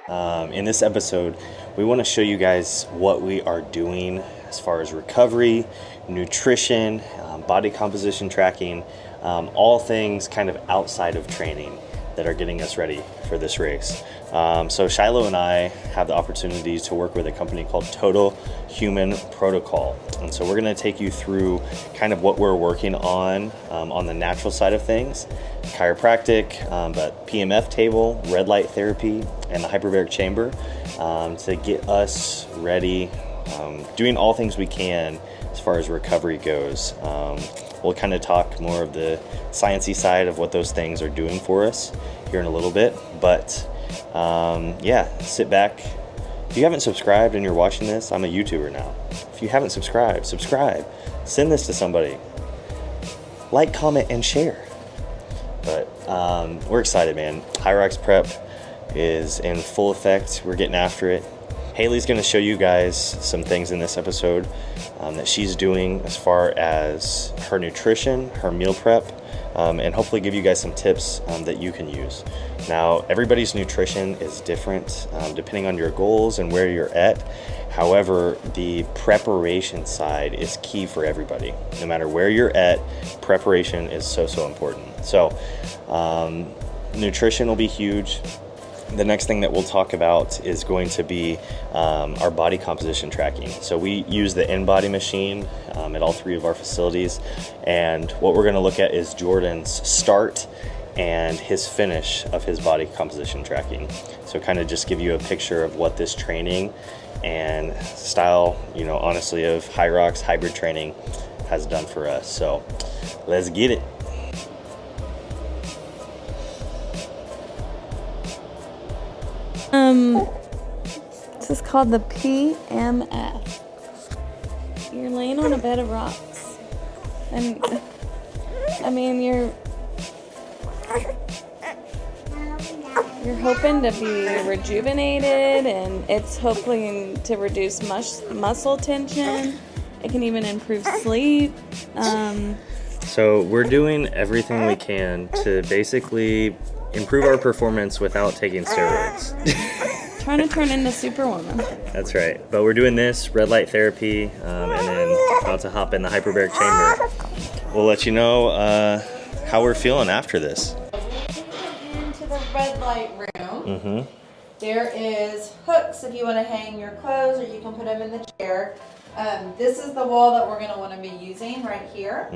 In this episode, we want to show you guys what we are doing as far as recovery, nutrition, body composition tracking, all things kind of outside of training that are getting us ready for this race. So Shiloh and I have the opportunity to work with a company called Total Human Protocol. And so we're going to take you through kind of what we're working on the natural side of things, chiropractic, but PMF table, red light therapy, and the hyperbaric chamber to get us ready, doing all things we can as far as recovery goes. We'll kind of talk more of the sciencey side of what those things are doing for us here in a little bit. But yeah, sit back. If you haven't subscribed and you're watching this, I'm a YouTuber now. If you haven't subscribed, subscribe. Send this to somebody. Like, comment, and share. But we're excited, man. HYROX Prep is in full effect. We're getting after it. Haley's going to show you guys some things in this episode that she's doing as far as her nutrition, her meal prep, and hopefully give you guys some tips that you can use. Now, everybody's nutrition is different depending on your goals and where you're at. However, the preparation side is key for everybody. No matter where you're at, preparation is so important. So, nutrition will be huge. The next thing that we'll talk about is going to be our body composition tracking. So we use the Inbody machine at all three of our facilities. And what we're going to look at is Jordan's start and his finish of his body composition tracking. So kind of just give you a picture of what this training and style, honestly, of HYROX hybrid training has done for us. So let's get it. This is called the PMF. You're laying on a bed of rocks. And, you're hoping to be rejuvenated, and it's hoping to reduce muscle tension. It can even improve sleep. So we're doing everything we can to basically improve our performance without taking steroids. Trying to turn into Superwoman. That's right. But we're doing this red light therapy, and then about to hop in the hyperbaric chamber. We'll let you know how we're feeling after this. Into the red light room. There is hooks if you want to hang your clothes, or you can put them in the chair. This is the wall that we're going to want to be using right here.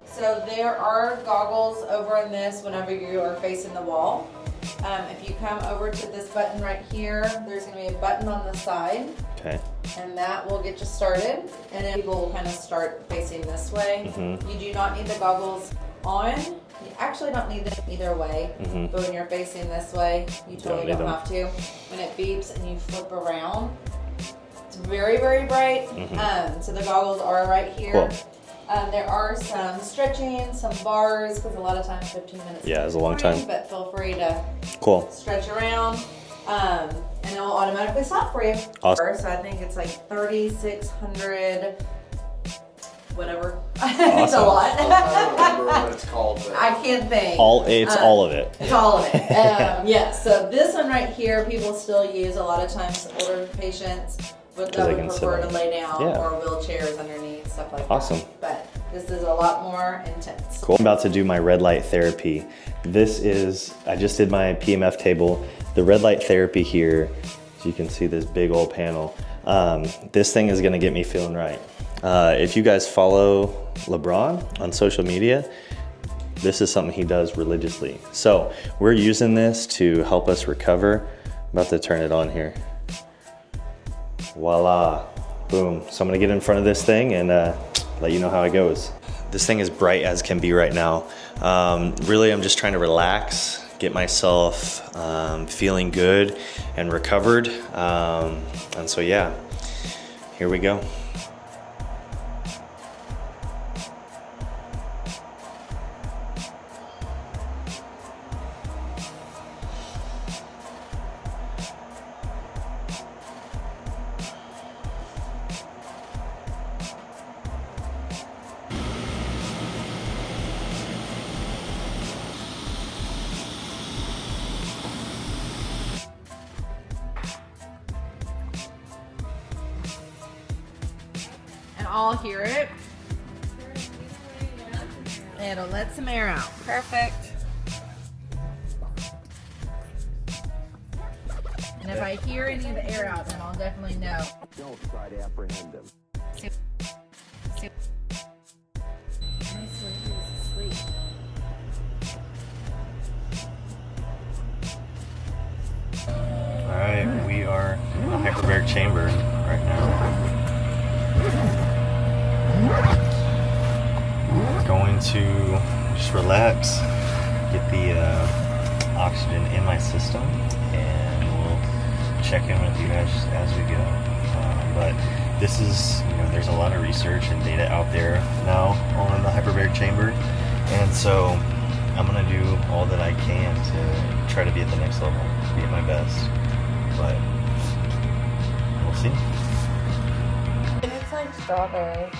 So there are goggles over in this whenever you are facing the wall. If you come over to this button right here, there's going to be a button on the side. Okay. And that will get you started. And then people will kind of start facing this way. You do not need the goggles on. You actually don't need them either way. But when you're facing this way, you totally don't have to. When it beeps and you flip around, it's very, very bright. So the goggles are right here. Cool. There are some stretching, some bars, because a lot of times 15 minutes. Yeah, it's a long time. But feel free to stretch around, and it will automatically stop for you. Awesome. So I think it's like 3,600, whatever. Awesome. It's a lot. I don't remember what it's called. I can't think. It's all of it. It's all of it. Yes. So this one right here, people still use a lot of times. Older patients would prefer to lay down, or wheelchairs underneath, stuff like that. Awesome. But this is a lot more intense. Cool. I'm about to do my red light therapy. I just did my PMF table. The red light therapy here, as you can see this big old panel, this thing is gonna get me feeling right. If you guys follow LeBron on social media, this is something he does religiously. So we're using this to help us recover. I'm about to turn it on here. Voila, boom. So I'm gonna get in front of this thing and let you know how it goes. This thing is bright as can be right now. Really, I'm just trying to relax, get myself feeling good and recovered. And so yeah, here we go. all hear it. It'll let some air out. Perfect. And if I hear any of the air out, then I'll definitely know. Don't try to apprehend them. All right, we are in the hyperbaric chamber right now. Going to just relax, get the oxygen in my system, and we'll check in with you guys as we go. But this is, there's a lot of research and data out there now on the hyperbaric chamber, and so I'm gonna do all that I can to try to be at the next level, be at my best. But we'll see. It's like strawberry.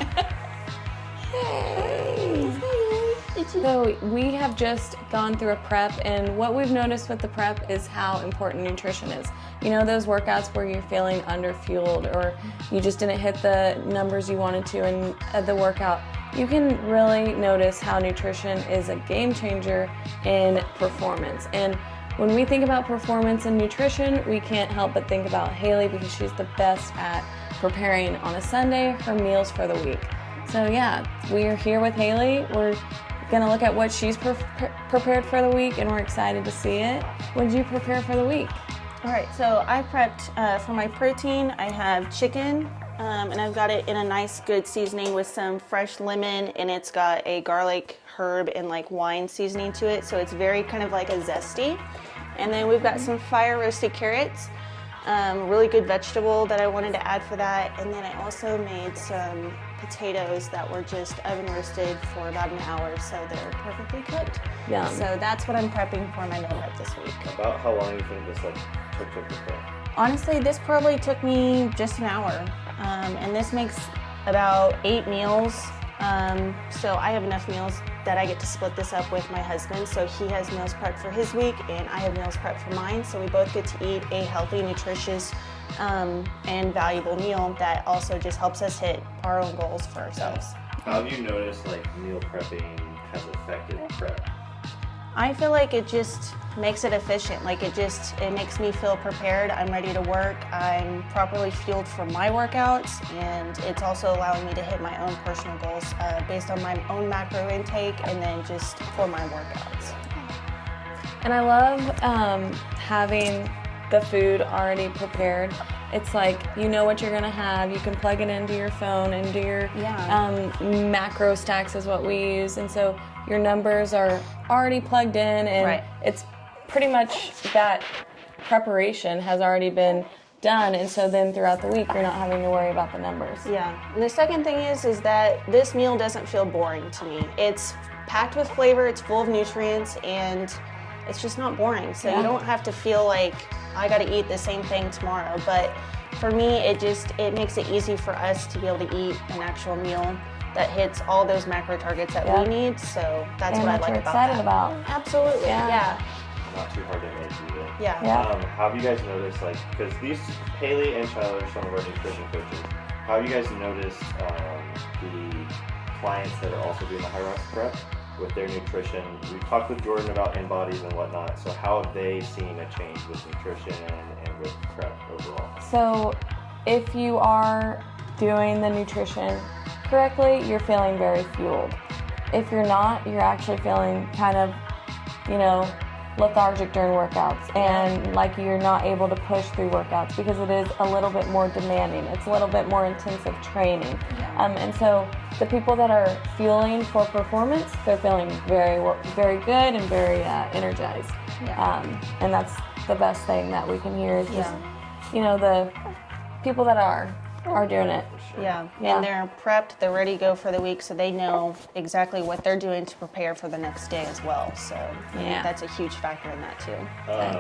So we have just gone through a prep, and what we've noticed with the prep is how important nutrition is. Those workouts where you're feeling underfueled or you just didn't hit the numbers you wanted to in the workout, you can really notice how nutrition is a game changer in performance. And when we think about performance and nutrition, we can't help but think about Haley, because she's the best at preparing on a Sunday her meals for the week. So yeah, we're here with Haley. We're gonna look at what she's prepared for the week, and we're excited to see it. What did you prepare for the week? All right, so I prepped for my protein. I have chicken, and I've got it in a nice good seasoning with some fresh lemon, and it's got a garlic, herb, and like wine seasoning to it, so it's very kind of like a zesty. And then we've got some fire roasted carrots, really good vegetable that I wanted to add for that. And then I also made some potatoes that were just oven roasted for about an hour, so they're perfectly cooked. Yum. So that's what I'm prepping for my meal prep this week. About how long do you think this took to prepare? Honestly, this probably took me just an hour, and this makes about 8 meals. So I have enough meals that I get to split this up with my husband. So he has meals prepped for his week, and I have meals prepped for mine. So we both get to eat a healthy, nutritious, and valuable meal that also just helps us hit our own goals for ourselves. How have you noticed meal prepping has affected prep? I feel like it just makes it efficient. It makes me feel prepared. I'm ready to work. I'm properly fueled for my workouts, and it's also allowing me to hit my own personal goals based on my own macro intake and then just for my workouts. And I love having the food already prepared. It's like, you know what you're gonna have. You can plug it into your phone and do your macro stacks is what we use. And so your numbers are already plugged in, and it's pretty much that preparation has already been done. And so then throughout the week, you're not having to worry about the numbers. Yeah. And the second thing is that this meal doesn't feel boring to me. It's packed with flavor, it's full of nutrients, and it's just not boring. So you don't have to feel like I got to eat the same thing tomorrow. But for me, it makes it easy for us to be able to eat an actual meal that hits all those macro targets that we need. So that's what I like about that. Excited about. Absolutely. Yeah. Not too hard to make either. Yeah. How have you guys noticed, because these, Haley and Tyler are some of our nutrition coaches, how have you guys noticed the clients that are also doing the HYROX Prep with their nutrition? We talked with Jordan about Inbodies and whatnot, so how have they seen a change with nutrition and with prep overall? So if you are doing the nutrition correctly, you're feeling very fueled. If you're not, you're actually feeling kind of, lethargic during workouts, and like you're not able to push through workouts because it is a little bit more demanding. It's a little bit more intensive training. And so the people that are fueling for performance, they're feeling very, very good and very energized. And that's the best thing that we can hear is just, the people that are doing it. Yeah, and they're prepped, they're ready to go for the week, so they know exactly what they're doing to prepare for the next day as well. So I think that's a huge factor in that too.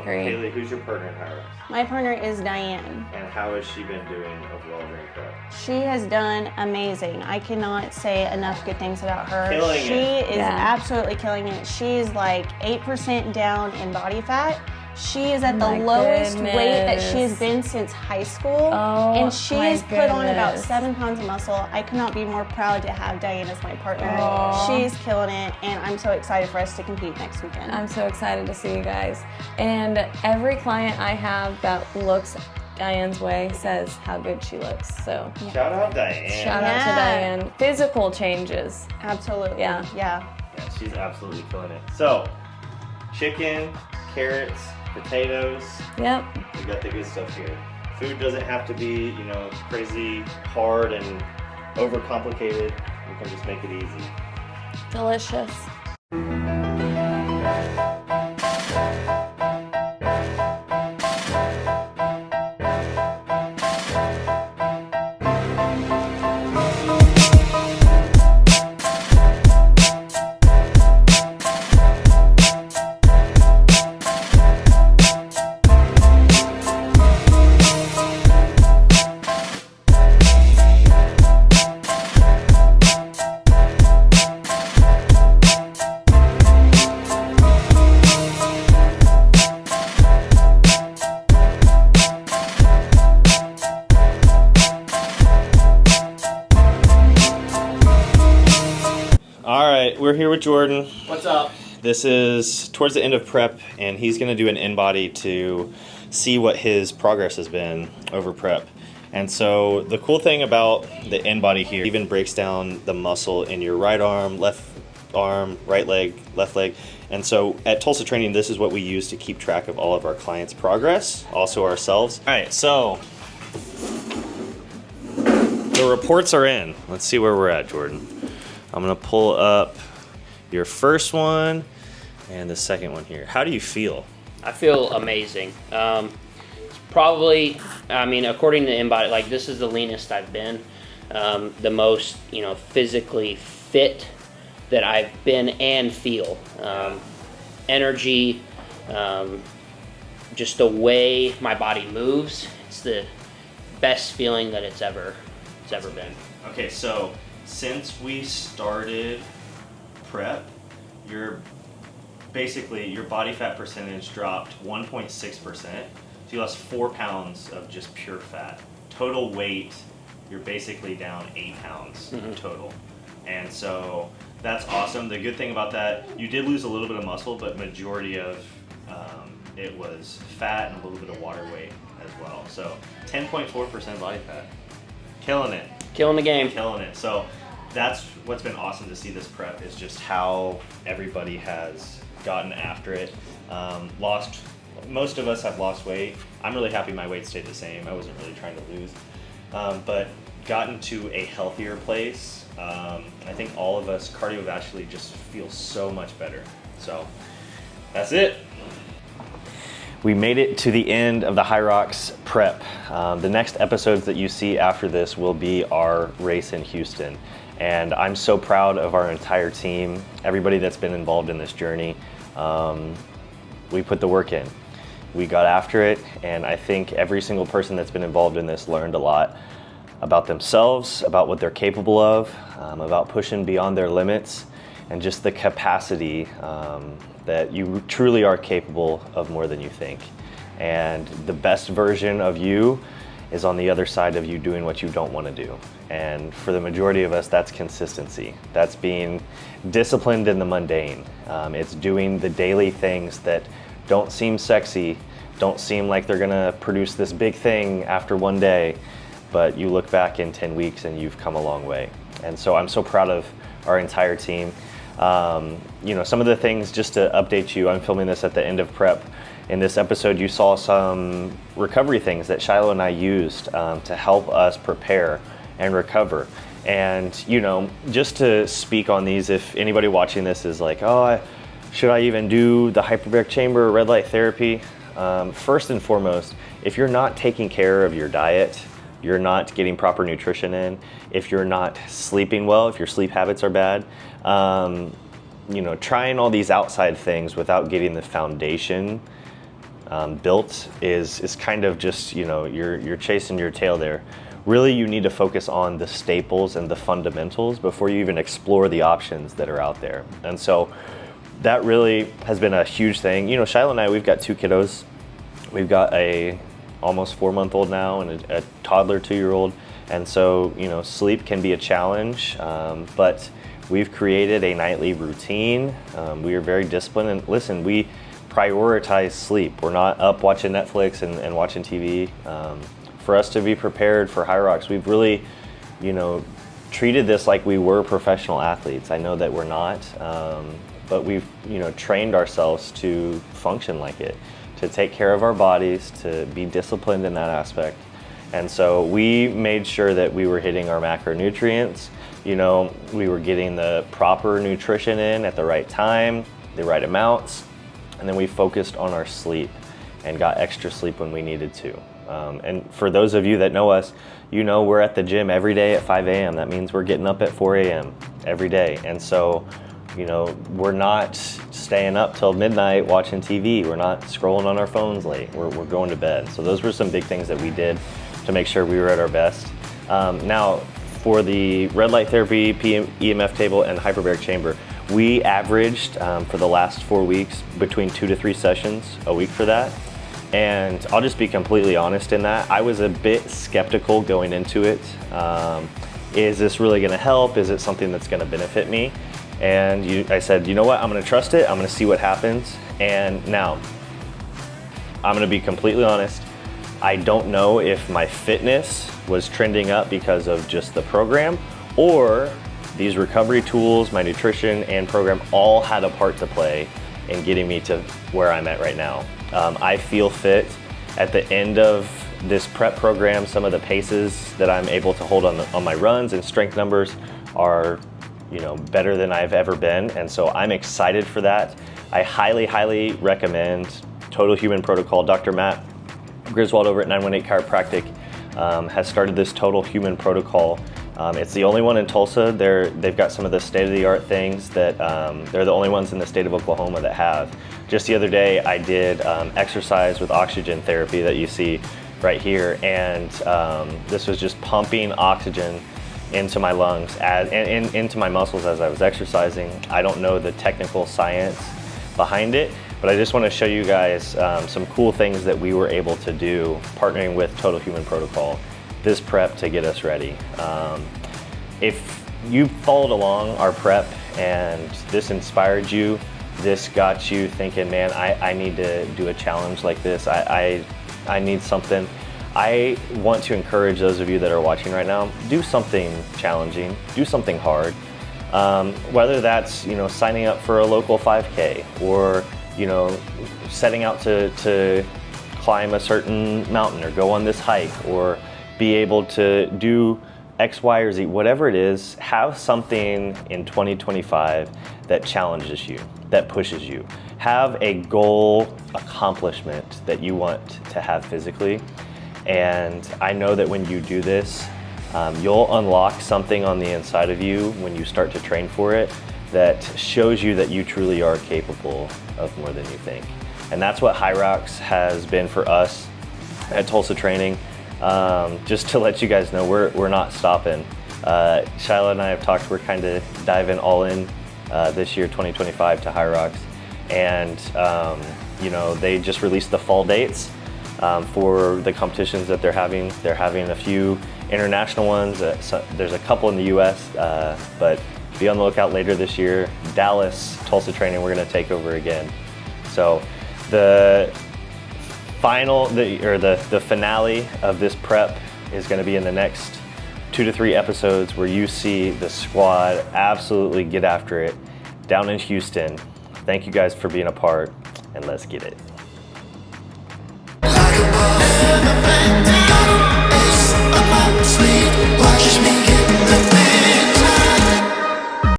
Haley, who's your partner in HYROX? My partner is Diane. And how has she been doing overall during prep? She has done amazing. I cannot say enough good things about her. She is absolutely killing it. She's like 8% down in body fat, She is at the My lowest weight that she has goodness. been since high school. Oh, and she my has put on about goodness. 7 pounds of muscle. I could not be more proud to have Diane as my partner. Aw. She's killing it, and I'm so excited for us to compete next weekend. I'm so excited to see you guys. And every client I have that looks Diane's way says how good she looks. So Shout out Diane. shout out to Yeah. Diane. Physical changes. Absolutely. Yeah. Yeah. Yeah, she's absolutely killing it. So, chicken, carrots, potatoes. Yep. We got the good stuff here. Food doesn't have to be, you know, crazy hard and overcomplicated. We can just make it easy. Delicious. All right, we're here with Jordan. What's up? This is towards the end of prep, and he's going to do an Inbody to see what his progress has been over prep. And so the cool thing about the Inbody here even breaks down the muscle in your right arm, right leg, left leg. And so at Tulsa Training, this is what we use to keep track of all of our clients' progress, also ourselves. All right, so the reports are in. Let's see where we're at, Jordan. I'm gonna pull up your first one and the second one here. How do you feel? I feel amazing. It's probably, I mean, according to Inbody, like this is the leanest I've been, the most, you know, physically fit that I've been and feel. Energy, just the way my body moves. It's the best feeling that it's ever been. Okay, so since we started prep, your body fat percentage dropped 1.6%. So you lost 4 pounds of just pure fat. Total weight, you're basically down 8 pounds total. And so that's awesome. The good thing about that, you did lose a little bit of muscle, but majority of it was fat and a little bit of water weight as well. So 10.4% body fat. Killing it. Killing the game. Killing it. So that's what's been awesome to see this prep is just how everybody has gotten after it. Most of us have lost weight. I'm really happy my weight stayed the same. I wasn't really trying to lose. But gotten to a healthier place. I think all of us cardiovascularly just feel so much better. So that's it. We made it to the end of the HYROX prep. The next episodes that you see after this will be our race in Houston. And I'm so proud of our entire team, everybody that's been involved in this journey. We put the work in. We got after it, and I think every single person that's been involved in this learned a lot about themselves, about what they're capable of, about pushing beyond their limits, and just the capacity that you truly are capable of more than you think. And the best version of you is on the other side of you doing what you don't want to do. And for the majority of us, that's consistency. That's being disciplined in the mundane. It's doing the daily things that don't seem sexy, don't seem like they're gonna produce this big thing after one day, but you look back in 10 weeks and you've come a long way. And so I'm so proud of our entire team. You know, some of the things, just to update you, I'm filming this at the end of prep. In this episode, you saw some recovery things that Shiloh and I used to help us prepare and recover. And, you know, just to speak on these, if anybody watching this is like, oh, should I even do the hyperbaric chamber or red light therapy? First and foremost, if you're not taking care of your diet, you're not getting proper nutrition in, if you're not sleeping well, if your sleep habits are bad, you know, trying all these outside things without getting the foundation built is kind of just, you know, you're chasing your tail there. Really, you need to focus on the staples and the fundamentals before you even explore the options that are out there. And so that really has been a huge thing. You know, Shiloh and I, we've got 2 kiddos. We've got a almost 4-month-old now and a toddler 2-year-old. And so, you know, sleep can be a challenge, but we've created a nightly routine. We are very disciplined, and listen, we prioritize sleep. We're not up watching Netflix and watching TV. For us to be prepared for HYROX, we've really, you know, treated this like we were professional athletes. I know that we're not, but we've, you know, trained ourselves to function like it, to take care of our bodies, to be disciplined in that aspect. And so we made sure that we were hitting our macronutrients. You know, we were getting the proper nutrition in at the right time, the right amounts, and then we focused on our sleep and got extra sleep when we needed to. And for those of you that know us, you know we're at the gym every day at 5 a.m. That means we're getting up at 4 a.m. every day. And so, you know, we're not staying up till midnight watching TV. We're not scrolling on our phones late. We're going to bed. So those were some big things that we did to make sure we were at our best. Now, for the red light therapy, EMF table, and hyperbaric chamber, we averaged for the last 4 weeks between 2 to 3 sessions a week for that. And I'll just be completely honest in that. I was a bit skeptical going into it. Is this really gonna help? Is it something that's gonna benefit me? And I said, you know what, I'm gonna trust it. I'm gonna see what happens. And now, I'm gonna be completely honest. I don't know if my fitness was trending up because of just the program, or these recovery tools, my nutrition and program all had a part to play in getting me to where I'm at right now. I feel fit. At the end of this prep program, some of the paces that I'm able to hold on my runs and strength numbers are, you know, better than I've ever been. And so I'm excited for that. I highly, highly recommend Total Human Protocol. Dr. Matt Griswold over at 918 Chiropractic has started this Total Human Protocol. It's the only one in Tulsa. They've got some of the state-of-the-art things that they're the only ones in the state of Oklahoma that have. Just the other day, I did exercise with oxygen therapy that you see right here, and this was just pumping oxygen into my lungs and into my muscles as I was exercising. I don't know the technical science behind it, but I just want to show you guys some cool things that we were able to do partnering with Total Human Protocol this prep to get us ready. If you followed along our prep and this inspired you, this got you thinking, man, I need to do a challenge like this. I need something. I want to encourage those of you that are watching right now, do something challenging, do something hard. Whether that's, you know, signing up for a local 5K or, you know, setting out to climb a certain mountain or go on this hike or be able to do X, Y, or Z, whatever it is, have something in 2025 that challenges you, that pushes you. Have a goal accomplishment that you want to have physically. And I know that when you do this, you'll unlock something on the inside of you when you start to train for it that shows you that you truly are capable of more than you think. And that's what HYROX has been for us at Tulsa Training. Just to let you guys know, we're not stopping. Shiloh and I have talked, we're kind of diving all in this year, 2025, to HYROX. And, you know, they just released the fall dates for the competitions that they're having. They're having a few international ones. There's a couple in the US, but be on the lookout later this year. Dallas, Tulsa Training, we're going to take over again. So the finale of this prep is going to be in the next 2 to 3 episodes, where you see the squad absolutely get after it down in Houston. Thank you guys for being a part, and let's get it.